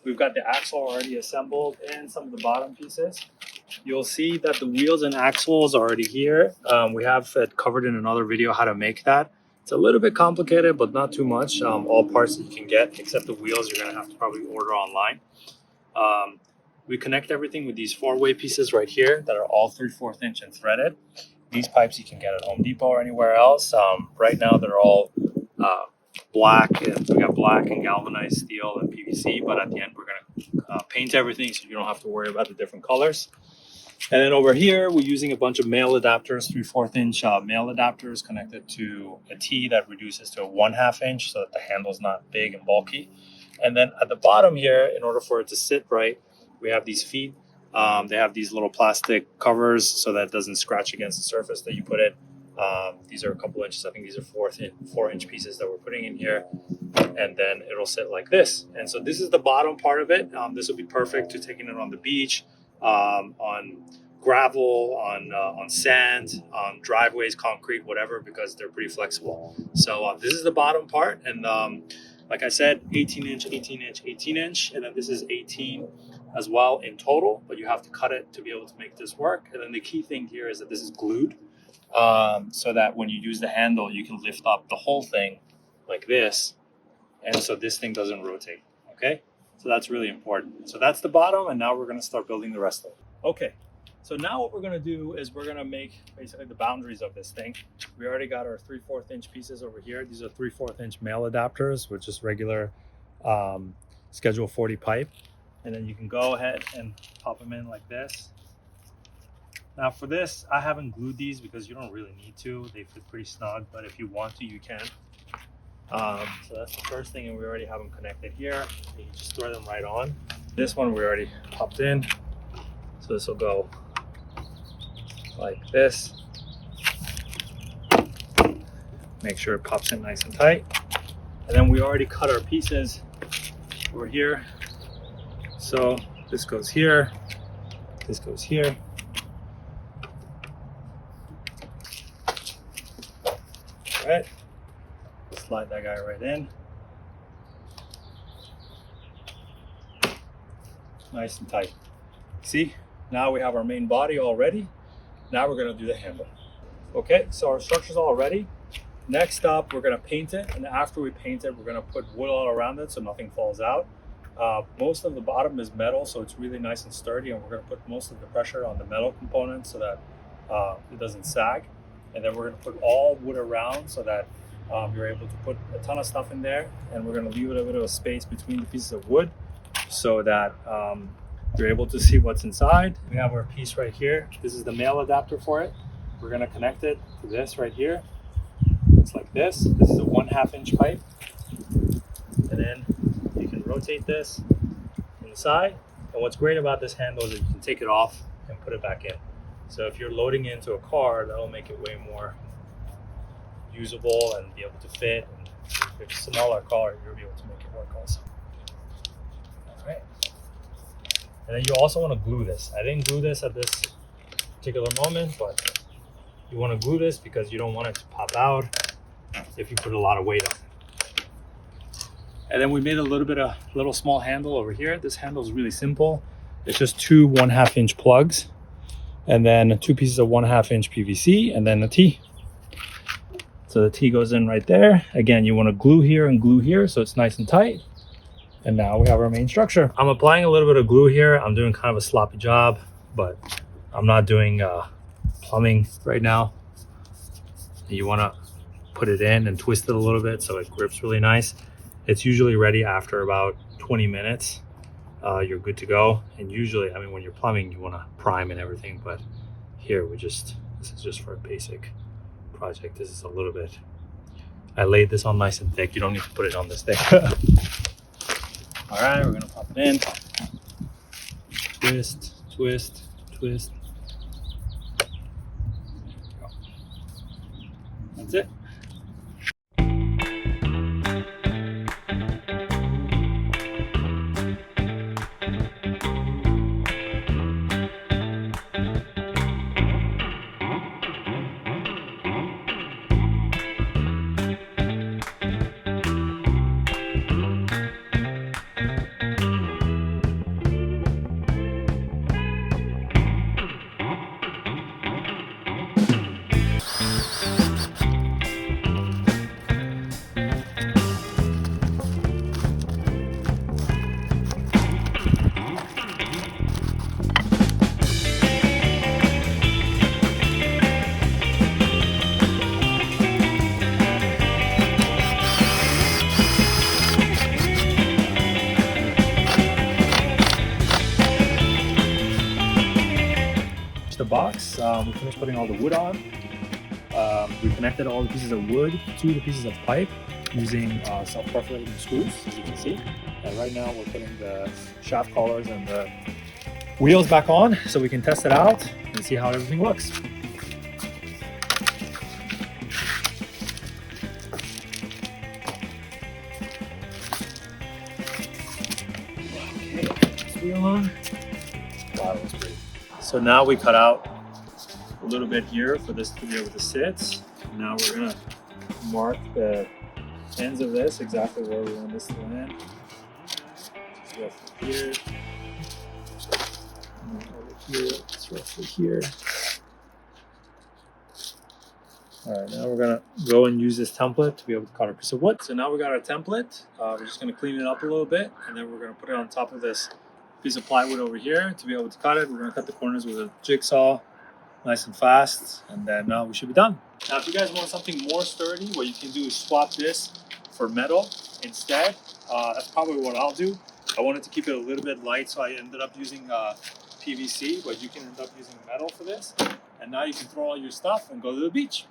We've got the axle already assembled and some of the bottom pieces. You'll see that the wheels and axles are already here. We have it covered in another video how to make that. It's a little bit complicated, but not too much. All parts that you can get, except the wheels, you're gonna have to probably order online. We connect everything with these 4-way pieces right here that are all 3/4 inch and threaded. These pipes you can get at Home Depot or anywhere else. Right now they're all black, and we got black and galvanized steel and PVC, but at the end we're gonna paint everything so you don't have to worry about the different colors. And then over here we're using a bunch of male adapters, 3/4 inch male adapters connected to a T that reduces to a 1/2 inch so that the handle's not big and bulky. And then at the bottom here, in order for it to sit right, we have these feet. They have these little plastic covers so that it doesn't scratch against the surface that you put it. These are a couple inches. I think these are 4-inch pieces that we're putting in here. And then it'll sit like this. And so this is the bottom part of it. This will be perfect to taking it on the beach, on gravel, on sand, on driveways, concrete, whatever, because they're pretty flexible. So this is the bottom part. And like I said, 18 inch, 18 inch, 18 inch. And then this is 18 as well in total, but you have to cut it to be able to make this work. And then the key thing here is that this is glued, so that when you use the handle, you can lift up the whole thing like this. And so this thing doesn't rotate, okay? So that's really important. So that's the bottom, and now we're gonna start building the rest of it. Okay, so now what we're gonna do is we're gonna make basically the boundaries of this thing. We already got our 3/4 inch pieces over here. These are 3/4 inch male adapters, which is regular Schedule 40 pipe. And then you can go ahead and pop them in like this. Now for this, I haven't glued these because you don't really need to. They fit pretty snug, but if you want to, you can. So that's the first thing, and we already have them connected here. You can just throw them right on. This one we already popped in. So this will go like this. Make sure it pops in nice and tight. And then we already cut our pieces over here. So this goes here, this goes here. All right, slide that guy right in. Nice and tight. See, now we have our main body all ready. Now we're gonna do the handle. Okay, so our structure's all ready. Next up, we're gonna paint it, and after we paint it, we're gonna put wood all around it so nothing falls out. Most of the bottom is metal, so it's really nice and sturdy, and we're going to put most of the pressure on the metal component so that it doesn't sag. And then we're going to put all wood around so that you're able to put a ton of stuff in there, and we're going to leave a little bit of space between the pieces of wood so that you're able to see what's inside. We have our piece right here. This is the male adapter for it. We're going to connect it to this right here. It's like this. This is a 1/2 inch pipe. And then you can rotate this inside. And what's great about this handle is that you can take it off and put it back in. So if you're loading into a car, that'll make it way more usable and be able to fit. And if it's a smaller car, you'll be able to make it work also. All right. And then you also want to glue this. I didn't glue this at this particular moment, but you want to glue this because you don't want it to pop out if you put a lot of weight on it. And then we made a little small handle over here. This handle is really simple. It's just 2 1/2 inch plugs, and then 2 pieces of 1/2 inch PVC, and then the T. So the T goes in right there. Again, you want to glue here and glue here so it's nice and tight. And now we have our main structure. I'm applying a little bit of glue here. I'm doing kind of a sloppy job, but I'm not doing plumbing right now. You want to put it in and twist it a little bit so it grips really nice. It's usually ready after about 20 minutes. You're good to go. And usually, I mean, when you're plumbing, you want to prime and everything, but here this is just for a basic project. This is a little bit, I laid this on nice and thick. You don't need to put it on this thick. All right, we're gonna pop it in. Twist, twist, twist. There we go. That's it. the box. We finished putting all the wood on. We connected all the pieces of wood to the pieces of pipe using self-perforating screws, as you can see. And right now we're putting the shaft collars and the wheels back on so we can test it out and see how everything looks. Okay, this wheel on. Wow, that was great. So now we cut out a little bit here for this to be able to sit. Now we're gonna mark the ends of this exactly where we want this to land. Just roughly here. And over here, it's roughly here. All right, now we're gonna go and use this template to be able to cut a piece of wood. So now we got our template. We're just gonna clean it up a little bit, and then we're gonna put it on top of this piece of plywood over here to be able to cut it. We're gonna cut the corners with a jigsaw, nice and fast, and then we should be done. Now, if you guys want something more sturdy, what you can do is swap this for metal instead. That's probably what I'll do. I wanted to keep it a little bit light, so I ended up using PVC, but you can end up using metal for this. And now you can throw all your stuff and go to the beach.